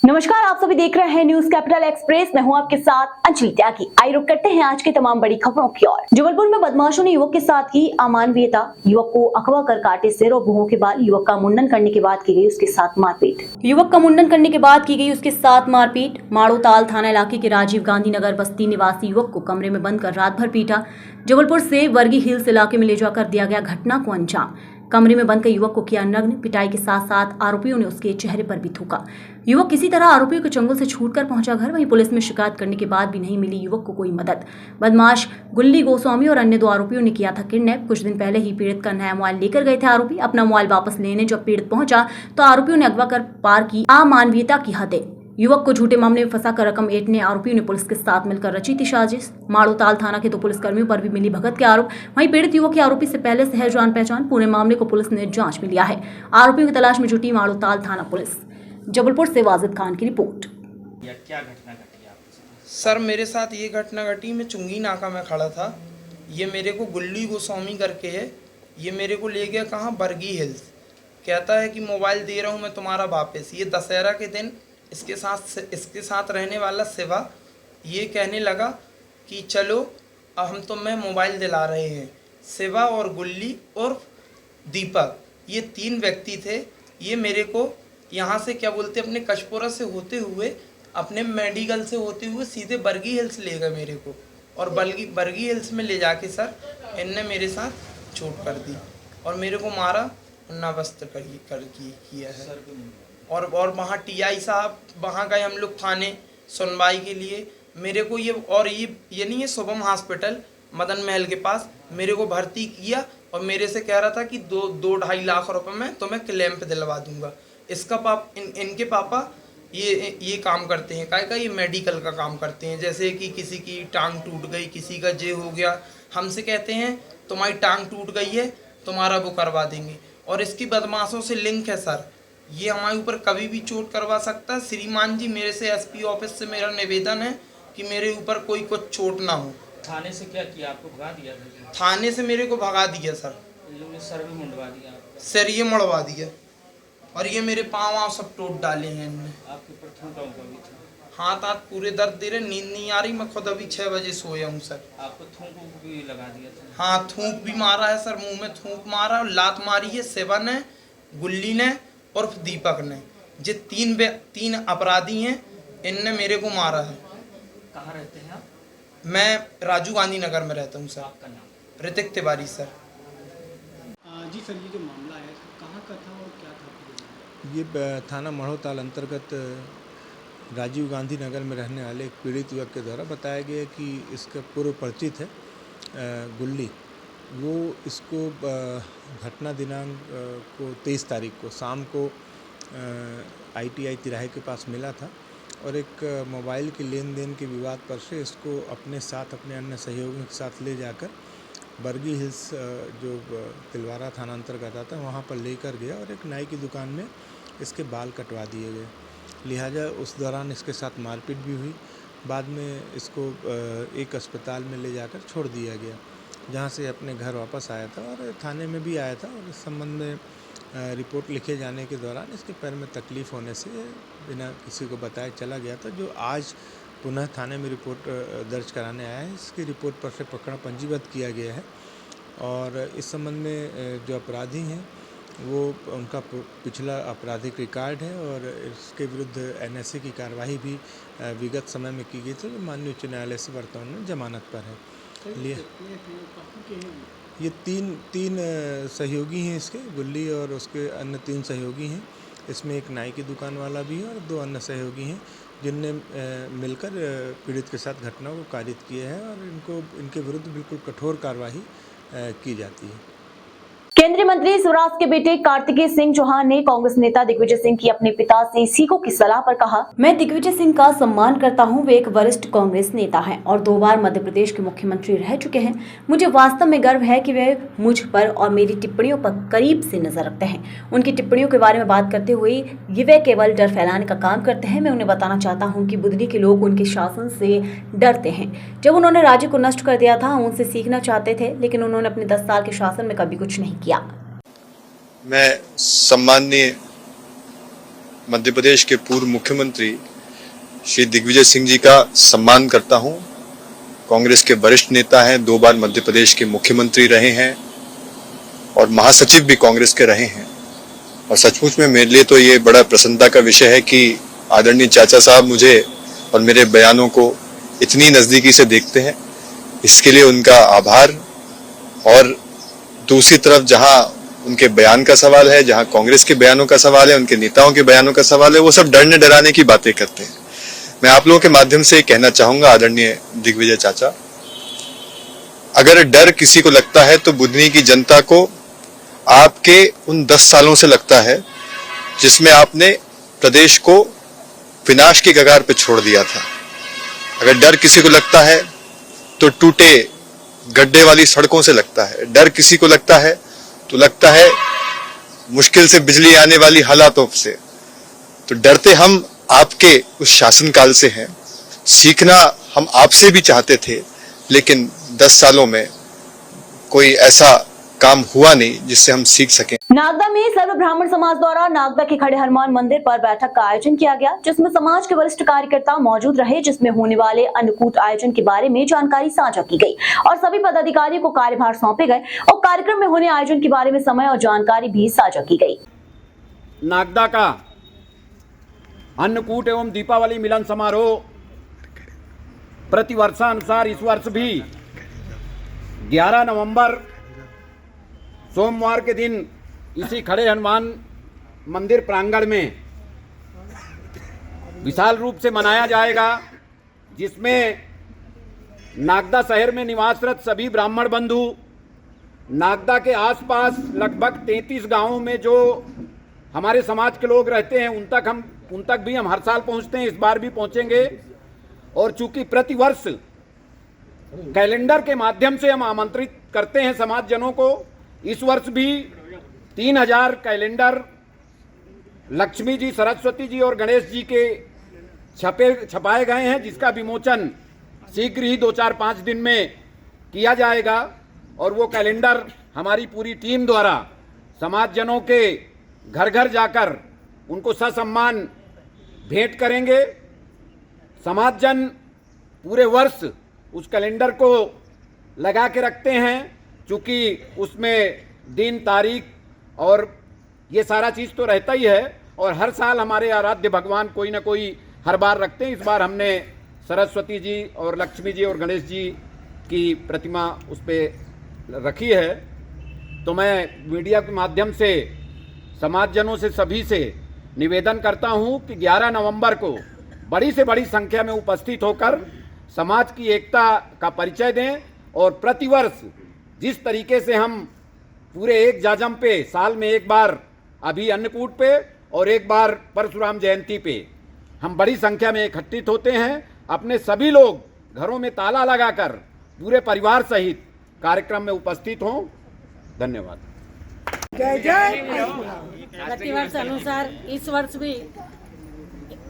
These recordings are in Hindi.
नमस्कार, आप सभी देख रहे हैं न्यूज कैपिटल एक्सप्रेस। मैं हूं आपके साथ अंजलि त्यागी। आइए रुक करते हैं आज की तमाम बड़ी खबरों की ओर। जबलपुर में बदमाशों ने युवक के साथ की अमानवीयता। युवक को अगवा कर काटे सिर और मुंह के बाल। युवक का मुंडन करने के बाद की गई उसके साथ मारपीट। युवक का मुंडन करने के बाद की गई उसके साथ मारपीट। माड़ोताल थाना इलाके के राजीव गांधी नगर बस्ती निवासी युवक को कमरे में बंद कर रात भर पीटा। जबलपुर से वर्गी हिल्स इलाके में ले जाकर दिया गया घटना को अंजाम। कमरे में बंद कर युवक को किया नग्न। पिटाई के साथ साथ आरोपियों ने उसके चेहरे पर भी थूका। युवक किसी तरह आरोपियों के चंगुल से छूटकर पहुंचा घर। वहीं पुलिस में शिकायत करने के बाद भी नहीं मिली युवक को कोई मदद। बदमाश गुल्ली गोस्वामी और अन्य 2 आरोपियों ने किया था किडनैप। कुछ दिन पहले ही पीड़ित का नया मोबाइल लेकर गए थे आरोपी। अपना मोबाइल वापस लेने जब पीड़ित पहुंचा तो आरोपियों ने अगवा कर पार की अमानवीयता की हदें। युवक को झूठे मामले में फंसाकर रकम ऐंठने आरोपियों ने पुलिस के साथ मिलकर रची थी साजिश। माड़ोताल थाना के 2 पुलिसकर्मियों पर भी मिली भगत के आरोप। वहीं पीड़ित युवक के आरोपी से पहले से है जान पहचान। पूरे मामले को पुलिस ने जांच में लिया है। आरोपियों की तलाश में जुटी माड़ोताल थाना पुलिस। जबलपुर से वाजिद खान की रिपोर्ट। क्या घटना घटी आपके साथ? सर मेरे साथ ये घटना घटी, मैं चुंगी नाका में खड़ा था। ये मेरे को गुल्ली गोस्वामी करके है, ये मेरे को ले गया कहाँ, बर्गी हिल्स। कहता है कि मोबाइल दे रहा हूँ मैं तुम्हारा वापस। ये दशहरा के दिन इसके साथ रहने वाला शिवा ये कहने लगा कि चलो अब हम तुम्हें मोबाइल दिला रहे हैं। शिवा और गुल्ली और दीपक ये 3 व्यक्ति थे। ये मेरे को यहाँ से क्या बोलते अपने कशपुरा से होते हुए अपने मेडिकल से होते हुए सीधे बर्गी हिल्स ले गए मेरे को। और बर्गी हिल्स में ले जाके सर इनने मेरे साथ चोट कर दी और मेरे को मारा, नवस्त किया है। और वहाँ टीआई साहब वहाँ गए हम लोग थाने सुनवाई के लिए। मेरे को ये नहीं है, शुभम हॉस्पिटल मदन महल के पास मेरे को भर्ती किया और मेरे से कह रहा था कि 2-2.5 लाख रुपए में तुम्हें क्लेम पे दिलवा दूंगा। इसका इनके पापा ये काम करते हैं, का ये मेडिकल का काम करते हैं। जैसे कि किसी की टांग टूट गई, किसी का जे हो गया, हमसे कहते हैं तुम्हारी टांग टूट गई है, तुम्हारा वो करवा देंगे। और इसकी बदमाशों से लिंक है सर, ये हमारे ऊपर कभी भी चोट करवा सकता है। श्रीमान जी मेरे से एसपी ऑफिस से मेरा निवेदन है कि मेरे ऊपर कोई कुछ चोट ना हो। थाने से क्या किया, आपको भगा दिया था? थाने से मेरे को भगा दिया सर। इन लोगों ने सर भी मुंडवा दिया आपका? सर ये मुड़वा दिया और ये मेरे पाँव सब टूट डाले हैं इनने। आपके ऊपर थूका भी था? हाथ पूरे दर्द दे रहे, नींद नहीं आ रही। मैं खुद अभी 6 बजे सोया हूँ सर। आपको थूक भी लगा दिया था? हाँ, थूक भी मारा है सर, मुंह में थूक मारा और लात मारी है शिवा ने, गुल्ली ने और दीपक ने। ये 3 अपराधी हैं, इनने मेरे को मारा है। कहाँ रहते हैं आप? मैं राजीव गांधी नगर में रहता हूँ सर। आपका नाम? ऋतिक तिवारी सर। जी सर, ये जो मामला है कहाँ का था और क्या था? ये थाना मढ़ोताल अंतर्गत राजीव गांधी नगर में रहने वाले एक पीड़ित युवक के द्वारा बताया गया कि इसका पूर्व परिचित है गुल्ली। वो इसको घटना दिनांक को 23 तारीख को शाम को ITI तिराहे के पास मिला था और एक मोबाइल के लेन देन के विवाद पर से इसको अपने साथ अपने अन्य सहयोगियों के साथ ले जाकर बर्गी हिल्स जो तिलवारा थाना अंतर्गत आता है वहाँ पर लेकर गया और एक नाई की दुकान में इसके बाल कटवा दिए गए। लिहाजा उस दौरान इसके साथ मारपीट भी हुई। बाद में इसको एक अस्पताल में ले जाकर छोड़ दिया गया, जहाँ से अपने घर वापस आया था और थाने में भी आया था। और इस संबंध में रिपोर्ट लिखे जाने के दौरान इसके पैर में तकलीफ़ होने से बिना किसी को बताए चला गया था, जो आज पुनः थाने में रिपोर्ट दर्ज कराने आया है। इसकी रिपोर्ट पर से प्रकरण पंजीबद्ध किया गया है और इस संबंध में जो अपराधी हैं वो उनका पिछला आपराधिक रिकॉर्ड है और इसके विरुद्ध NSA की कार्रवाई भी विगत समय में की गई थी, जो माननीय उच्च न्यायालय से वर्तमान में जमानत पर है। लिए ये तीन सहयोगी हैं इसके, गुल्ली और उसके अन्य 3 सहयोगी हैं। इसमें एक नाई की दुकान वाला भी है और 2 अन्य सहयोगी हैं जिनने मिलकर पीड़ित के साथ घटना को कारित किया है और इनके विरुद्ध बिल्कुल कठोर कार्रवाई की जाती है। केंद्रीय मंत्री स्वराज के बेटे कार्तिकेय सिंह चौहान ने कांग्रेस नेता दिग्विजय सिंह की अपने पिता से सिखों की सलाह पर कहा, मैं दिग्विजय सिंह का सम्मान करता हूं। वे एक वरिष्ठ कांग्रेस नेता हैं और 2 बार मध्य प्रदेश के मुख्यमंत्री रह चुके हैं। मुझे वास्तव में गर्व है कि वे मुझ पर और मेरी टिप्पणियों पर करीब से नजर रखते हैं। उनकी टिप्पणियों के बारे में बात करते हुए ये वे केवल डर फैलाने का काम करते हैं। मैं उन्हें बताना चाहता हूँ कि बुद्धि के लोग उनके शासन से डरते हैं। जब उन्होंने राज्य को नष्ट कर दिया था, हम उनसे सीखना चाहते थे, लेकिन उन्होंने अपने 10 साल के शासन में कभी कुछ नहीं किया। मैं सम्माननीय मध्य प्रदेश के पूर्व मुख्यमंत्री श्री दिग्विजय सिंह जी का सम्मान करता हूं। कांग्रेस के वरिष्ठ नेता हैं, 2 बार मध्य प्रदेश के मुख्यमंत्री रहे हैं और महासचिव भी कांग्रेस के रहे हैं। और सचमुच में मेरे लिए तो ये बड़ा प्रसन्नता का विषय है कि आदरणीय चाचा साहब मुझे और मेरे बयानों को इतनी नजदीकी से देखते हैं। इसके लिए उनका आभार। और दूसरी तरफ जहां उनके बयान का सवाल है, जहां कांग्रेस के बयानों का सवाल है, उनके नेताओं के बयानों का सवाल है, वो सब डरने डराने की बातें करते हैं। मैं आप लोगों के माध्यम से कहना चाहूंगा आदरणीय दिग्विजय चाचा, अगर डर किसी को लगता है तो बुधनी की जनता को आपके उन 10 सालों से लगता है जिसमें आपने प्रदेश को विनाश की कगार पे छोड़ दिया था। अगर डर किसी को लगता है तो टूटे गड्ढे वाली सड़कों से लगता है। डर किसी को लगता है तो लगता है मुश्किल से बिजली आने वाली हालातों से। तो डरते हम आपके उस शासनकाल से हैं। सीखना हम आपसे भी चाहते थे, लेकिन 10 सालों में कोई ऐसा काम हुआ नहीं जिससे हम सीख सकें। नागदा में सर्व ब्राह्मण समाज द्वारा नागदा के खड़े हनुमान मंदिर पर बैठक का आयोजन किया गया, जिसमें समाज के वरिष्ठ कार्यकर्ता मौजूद रहे, जिसमें होने वाले अन्नकूट आयोजन के बारे में जानकारी साझा की गई और सभी पदाधिकारियों को कार्यभार सौंपे गए और कार्यक्रम में होने आयोजन के बारे में समय और जानकारी भी साझा की गई। नागदा का अन्नकूट एवं दीपावली मिलन समारोह प्रतिवर्षानुसार इस वर्ष भी 11 नवंबर सोमवार के दिन इसी खड़े हनुमान मंदिर प्रांगण में विशाल रूप से मनाया जाएगा, जिसमें नागदा शहर में निवासरत सभी ब्राह्मण बंधु, नागदा के आसपास लगभग 33 गांवों में जो हमारे समाज के लोग रहते हैं उन तक भी हम हर साल पहुंचते हैं, इस बार भी पहुंचेंगे। और चूंकि प्रतिवर्ष कैलेंडर के माध्यम से हम आमंत्रित करते हैं समाज जनों को, इस वर्ष भी 3000 कैलेंडर लक्ष्मी जी, सरस्वती जी और गणेश जी के छपाए गए हैं, जिसका विमोचन शीघ्र ही 2-4-5 दिन में किया जाएगा। और वो कैलेंडर हमारी पूरी टीम द्वारा समाज जनों के घर घर जाकर उनको ससम्मान भेंट करेंगे। समाज जन पूरे वर्ष उस कैलेंडर को लगा के रखते हैं, चूँकि उसमें दिन, तारीख और ये सारा चीज़ तो रहता ही है। और हर साल हमारे आराध्य भगवान कोई ना कोई हर बार रखते हैं। इस बार हमने सरस्वती जी और लक्ष्मी जी और गणेश जी की प्रतिमा उस पर रखी है। तो मैं मीडिया के माध्यम से समाजजनों से सभी से निवेदन करता हूं कि 11 नवंबर को बड़ी से बड़ी संख्या में उपस्थित होकर समाज की एकता का परिचय दें। और प्रतिवर्ष जिस तरीके से हम पूरे एक जाजम पे साल में एक बार अभी अन्नकूट पे और एक बार परशुराम जयंती पे हम बड़ी संख्या में इकट्ठित होते हैं, अपने सभी लोग घरों में ताला लगाकर पूरे परिवार सहित कार्यक्रम में उपस्थित हों। धन्यवाद। जय जय। प्रतिवर्ष अनुसार इस वर्ष भी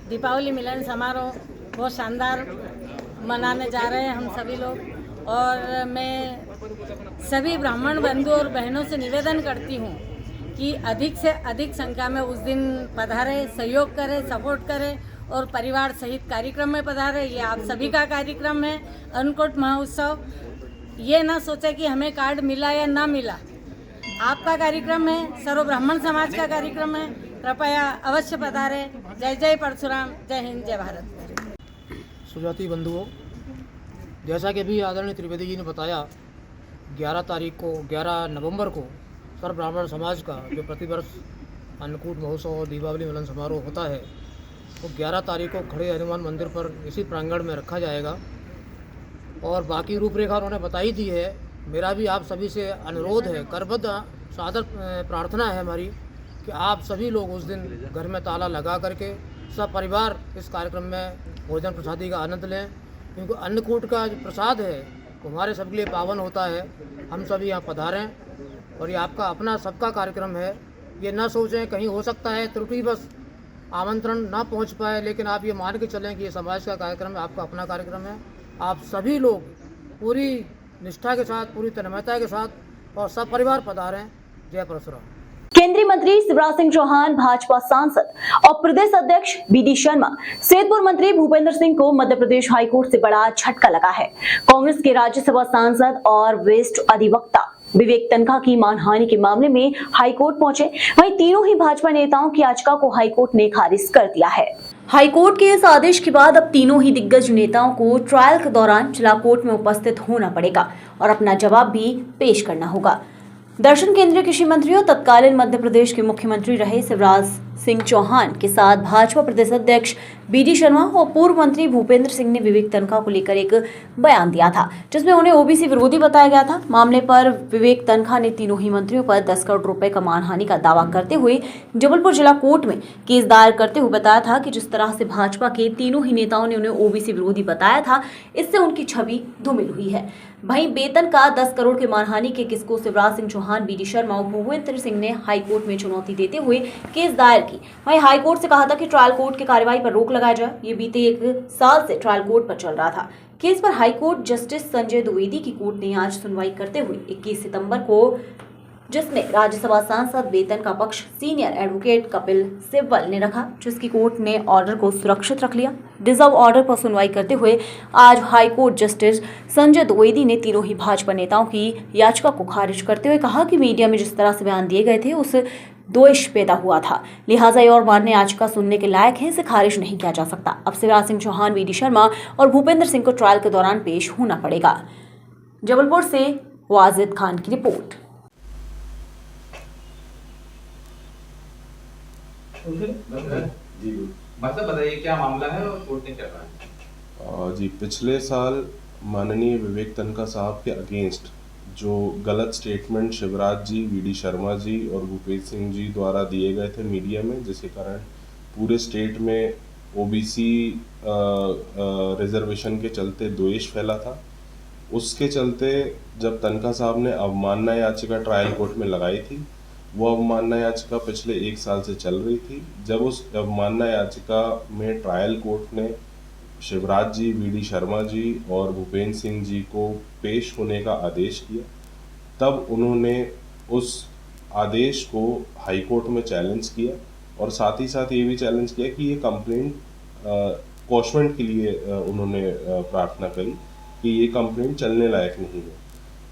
दीपावली मिलन समारोह बहुत शानदार मनाने जा रहे हैं हम सभी लोग। और मैं सभी ब्राह्मण बंधु और बहनों से निवेदन करती हूँ कि अधिक से अधिक संख्या में उस दिन पधारें, सहयोग करें, सपोर्ट करें और परिवार सहित कार्यक्रम में पधारें। ये आप सभी का कार्यक्रम है, अन्नकूट महोत्सव। ये ना सोचे कि हमें कार्ड मिला या ना मिला, आपका कार्यक्रम है, सर्व ब्राह्मण समाज का कार्यक्रम है। कृपया अवश्य पधारें। जय जय परशुराम, जय हिंद, जय भारत। सुजाति बंधुओं, जैसा कि अभी आदरणीय त्रिवेदी जी ने बताया, 11 नवंबर को सर्व ब्राह्मण समाज का जो प्रतिवर्ष अन्नकूट महोत्सव और दीपावली मिलन समारोह होता है, वो 11 तारीख को खड़े हनुमान मंदिर पर इसी प्रांगण में रखा जाएगा। और बाकी रूपरेखा उन्होंने बताई दी है। मेरा भी आप सभी से अनुरोध है, करबद्ध सादर प्रार्थना है हमारी कि आप सभी लोग उस दिन घर में ताला लगा करके सब परिवार इस कार्यक्रम में भोजन प्रसादी का आनंद लें, क्योंकि अन्नकूट का जो प्रसाद है वो हमारे सबके लिए पावन होता है। हम सभी यहाँ पधारें और ये आपका अपना सबका कार्यक्रम है। ये ना सोचें कहीं हो सकता है त्रुटि बस आमंत्रण ना पहुँच पाए, लेकिन आप ये मान के चलें कि ये समाज का कार्यक्रम है, आपका अपना कार्यक्रम है। आप सभी लोग पूरी निष्ठा के साथ, पूरी तन्मयता के साथ और सब परिवार पधारें। जय परशुराम। केंद्रीय मंत्री शिवराज सिंह चौहान, भाजपा सांसद और प्रदेश अध्यक्ष बीडी शर्मा, सेतपुर मंत्री भूपेंद्र सिंह को मध्य प्रदेश हाईकोर्ट से बड़ा झटका लगा है। कांग्रेस के राज्यसभा सांसद और वरिष्ठ अधिवक्ता विवेक तनखा की मानहानि के मामले में हाईकोर्ट पहुंचे। वहीं तीनों ही भाजपा नेताओं की याचिका को हाईकोर्ट ने खारिज कर दिया है। हाईकोर्ट के इस आदेश के बाद अब तीनों ही दिग्गज नेताओं को ट्रायल के दौरान जिला कोर्ट में उपस्थित होना पड़ेगा और अपना जवाब भी पेश करना होगा। दरअसल केंद्रीय कृषि मंत्री और तत्कालीन मध्य प्रदेश के मुख्यमंत्री रहे शिवराज सिंह चौहान के साथ भाजपा प्रदेश अध्यक्ष बीडी शर्मा और पूर्व मंत्री भूपेंद्र सिंह ने विवेक तनखा को लेकर एक बयान दिया था, जिसमें उन्हें ओबीसी विरोधी बताया गया था। मामले पर विवेक तनखा ने तीनों ही मंत्रियों पर 10 करोड़ रुपए का मानहानि का दावा करते हुए जबलपुर जिला कोर्ट में केस दायर करते हुए बताया था कि जिस तरह से भाजपा के तीनों ही नेताओं ने उन्हें ओबीसी विरोधी बताया था, इससे उनकी छवि धूमिल हुई है। वहीं वेतन का 10 करोड़ के मानहानि के केस को शिवराज सिंह चौहान, बीडी शर्मा और भूपेंद्र सिंह ने हाईकोर्ट में चुनौती देते हुए केस दायर की। वहीं हाईकोर्ट से कहा था कि ट्रायल कोर्ट की कार्रवाई पर रोक लगाया जाए। ये बीते 1 साल से ट्रायल कोर्ट पर चल रहा था। केस पर हाईकोर्ट जस्टिस संजय द्विवेदी की कोर्ट ने आज सुनवाई करते हुए 21 सितंबर को, जिसमें राज्यसभा सांसद वेतन का पक्ष सीनियर एडवोकेट कपिल सिब्बल ने रखा, जिसकी कोर्ट ने ऑर्डर को सुरक्षित रख लिया। डिजर्व ऑर्डर पर सुनवाई करते हुए आज हाईकोर्ट जस्टिस संजय द्विवेदी ने तीनों ही भाजपा नेताओं की याचिका को खारिज करते हुए कहा कि मीडिया में जिस तरह से बयान दिए गए थे उस दोष पैदा हुआ था, लिहाजा ये और मानने याचिका सुनने के लायक है, इसे खारिज नहीं किया जा सकता। अब शिवराज सिंह चौहान, बीडी शर्मा और भूपेंद्र सिंह को ट्रायल के दौरान पेश होना पड़ेगा। जबलपुर से वाजिद खान की रिपोर्ट। जी मतलब बताइए क्या मामला है और कोर्ट ने क्या कहा? जी पिछले साल माननीय विवेक तनखा साहब के अगेंस्ट जो गलत स्टेटमेंट शिवराज जी, वीडी शर्मा जी और भूपेंद्र सिंह जी द्वारा दिए गए थे मीडिया में, जिसके कारण पूरे स्टेट में ओबीसी रिजर्वेशन के चलते द्वेष फैला था। उसके चलते जब तनखा साहब ने अवमानना याचिका ट्रायल कोर्ट में लगाई थी, वो अवमानना याचिका पिछले 1 साल से चल रही थी। जब उस अवमानना याचिका में ट्रायल कोर्ट ने शिवराज जी, वीडी शर्मा जी और भूपेंद्र सिंह जी को पेश होने का आदेश किया, तब उन्होंने उस आदेश को हाई कोर्ट में चैलेंज किया और साथ ही साथ ये भी चैलेंज किया कि ये कंप्लेंट कॉशमेंट के लिए उन्होंने प्रार्थना करी कि ये कंप्लेंट चलने लायक नहीं है।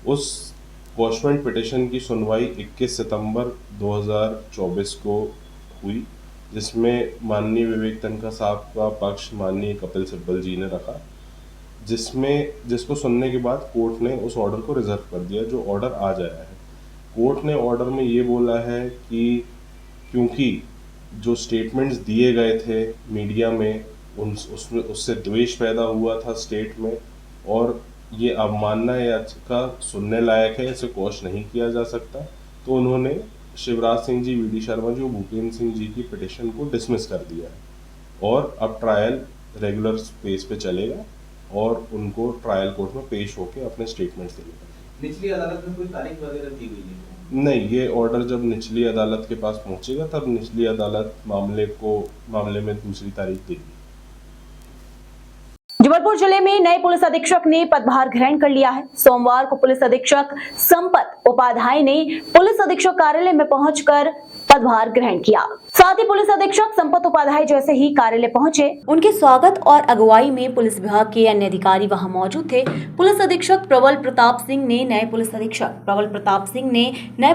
उस कॉशमेंट पिटिशन की सुनवाई 21 सितंबर 2024 को हुई, जिसमें माननीय विवेक तनखा साहब का पक्ष माननीय कपिल सिब्बल जी ने रखा, जिसको सुनने के बाद कोर्ट ने उस ऑर्डर को रिजर्व कर दिया, जो ऑर्डर आज आया है। कोर्ट ने ऑर्डर में ये बोला है कि क्योंकि जो स्टेटमेंट्स दिए गए थे मीडिया में उससे द्वेष पैदा हुआ था स्टेट में, और ये अवमानना याचिका सुनने लायक है, इसे क्वॉश नहीं किया जा सकता, तो उन्होंने शिवराज सिंह जी, वीडी शर्मा जी और भूपेंद्र सिंह जी की पिटिशन को डिसमिस कर दिया है और अब ट्रायल रेगुलर स्पेस पे चलेगा और उनको ट्रायल कोर्ट में पेश होकर अपने स्टेटमेंट्स देने पड़ेंगे। निचली अदालत में कोई तारीख वगैरह दी गई है? नहीं, ये ऑर्डर जब निचली अदालत के पास पहुंचेगा तब निचली अदालत मामले में दूसरी तारीख देगी। जबलपुर जिले में नए पुलिस अधीक्षक ने पदभार ग्रहण कर लिया है। सोमवार को पुलिस अधीक्षक संपत उपाध्याय ने पुलिस अधीक्षक कार्यालय में पहुंचकर पदभार ग्रहण किया। साथ ही पुलिस अधीक्षक संपत उपाध्याय जैसे ही कार्यालय पहुंचे, उनके स्वागत और अगुवाई में पुलिस विभाग के अन्य अधिकारी वहां मौजूद थे। पुलिस अधीक्षक प्रबल प्रताप सिंह ने नए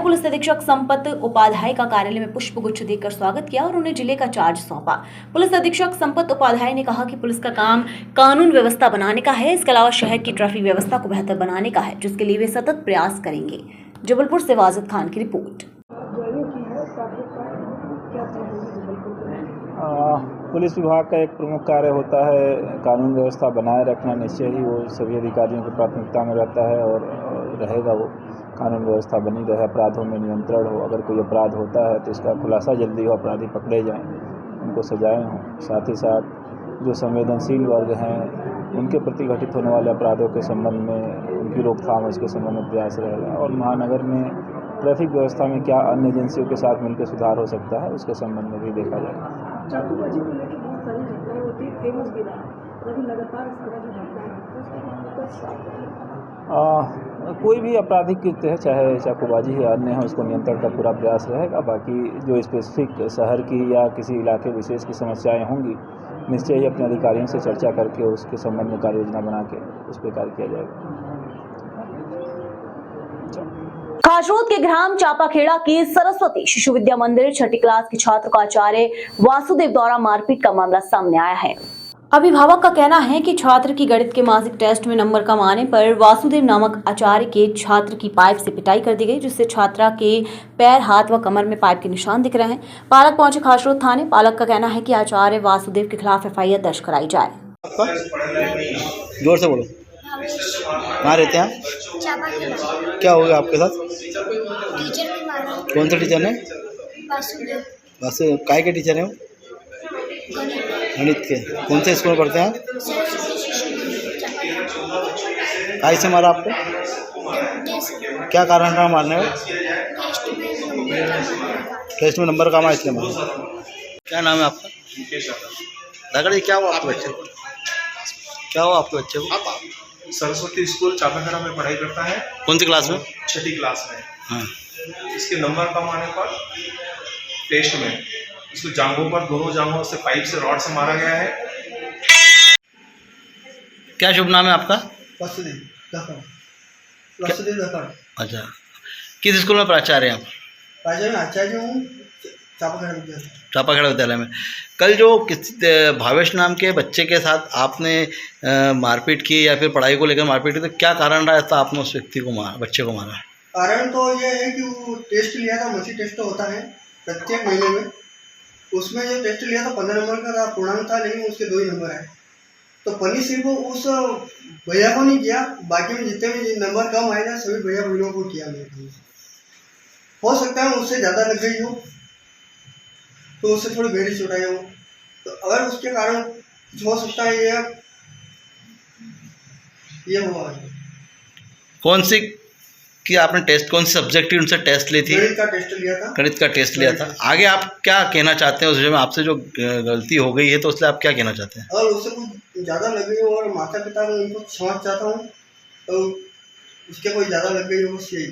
पुलिस अधीक्षक संपत उपाध्याय का कार्यालय में पुष्प गुच्छ देकर स्वागत किया और उन्हें जिले का चार्ज सौंपा। पुलिस अधीक्षक संपत उपाध्याय ने कहा कि पुलिस का काम कानून व्यवस्था बनाने का है, इसके अलावा शहर की ट्रैफिक व्यवस्था को बेहतर बनाने का है, जिसके लिए वे सतत प्रयास करेंगे। जबलपुर से वाजिद खान की रिपोर्ट। पुलिस विभाग का एक प्रमुख कार्य होता है कानून व्यवस्था बनाए रखना। निश्चय ही वो सभी अधिकारियों की प्राथमिकता में रहता है और रहेगा। वो कानून व्यवस्था बनी रहे, अपराधों में नियंत्रण हो, अगर कोई अपराध होता है तो इसका खुलासा जल्दी हो, अपराधी पकड़े जाएं, उनको सजाएं हों। साथ ही साथ जो संवेदनशील वर्ग हैं उनके प्रति घटित होने वाले अपराधों के संबंध में उनकी रोकथाम, इसके संबंध में प्रयास रहेगा। और महानगर में ट्रैफिक व्यवस्था में क्या अन्य एजेंसियों के साथ मिलकर सुधार हो सकता है, उसके संबंध में भी देखा जाएगा। कोई भी आपराधिक कृत्य है, चाहे चाकूबाजी है अन्य है, उसको नियंत्रण का पूरा प्रयास रहेगा। बाकी जो स्पेसिफिक शहर की या किसी इलाके विशेष की समस्याएं होंगी, निश्चय ही अपने अधिकारियों से चर्चा करके उसके संबंध में कार्य योजना बना के उस पर कार्य किया जाएगा। खासरोद के ग्राम चापाखेड़ा की सरस्वती शिशु विद्या मंदिर छठी क्लास के छात्र को आचार्य वासुदेव द्वारा मारपीट का मामला सामने आया है। अभिभावक का कहना है कि छात्र की गणित के मासिक टेस्ट में नंबर कम आने पर वासुदेव नामक आचार्य के छात्र की पाइप से पिटाई कर दी गई, जिससे छात्रा के पैर, हाथ व कमर में पाइप के निशान दिख रहे हैं। पालक पहुंचे खासरोद थाने। पालक का कहना है कि आचार्य वासुदेव के खिलाफ FIR दर्ज कराई जाए। जोर से बोलो। कहाँ रहते हैं आप? क्या हो गया आपके साथ? टीचर ने मारा। कौन से टीचर ने? वासुदेव। वासुदेव काय के टीचर हैं वो? गणित के। कौन से स्कूल में पढ़ते हैं? काय से मारा आपको? क्या कारण रहा मारने में? टेस्ट में नंबर कम आया इसलिए मारा। क्या नाम है आपका? दादा जी, क्या हुआ आपके बच्चे को? क्या हुआ आपके बच्चे को? सरस्वती स्कूल चापाखेड़ा में पढ़ाई करता है। कौन सी क्लास में? छठी क्लास में। हाँ। इसके नंबर कम आने पर टेस्ट में इसको जांघों पर, दोनों जांघों से पाइप से, रॉड से मारा गया है। क्या शुभ नाम है आपका? वासुदेव। अच्छा, किस स्कूल में प्राचार्य हैं आप? प्राचार्य आचार्य हूँ चापाखेड़ा विद्यालय में। कल जो भावेश नाम के बच्चे के साथ आपने मारपीट की या फिर पढ़ाई को लेकर मारपीट की, तो क्या कारण रहा था आपने उस व्यक्ति को बच्चे को मारा? कारण तो ये है कि वो टेस्ट लिया था, मसी टेस्ट होता है प्रत्येक महीने में। उसमें जो टेस्ट लिया था 15 नंबर का पूर्णांक था, लेकिन उसके 2 ही नंबर आए। तो पनी सिर्फ उस भैया को नहीं किया, बाकी में जितने भी नंबर कम आए थे सभी भैया बहनों को किया। मेरे हो सकता है उससे ज़्यादा लग गई हो, तो उससे थोड़ी गहरी चोट आई हो, तो अगर उसके कारण कुछ हो सकता है ये हुआ। कौन सी कि आपने टेस्ट, कौन सी सब्जेक्ट की उनसे टेस्ट ली थी? गणित का टेस्ट लिया था। गणित का टेस्ट लिया था। आगे आप क्या कहना चाहते हैं उस विषय में? आपसे जो गलती हो गई है तो उससे आप क्या कहना चाहते हैं? अगर उससे कुछ ज़्यादा लग गई हो और माता पिता को उनको क्षमा चाहता हूँ, तो उसके कोई ज़्यादा लग गई हो, बस यही।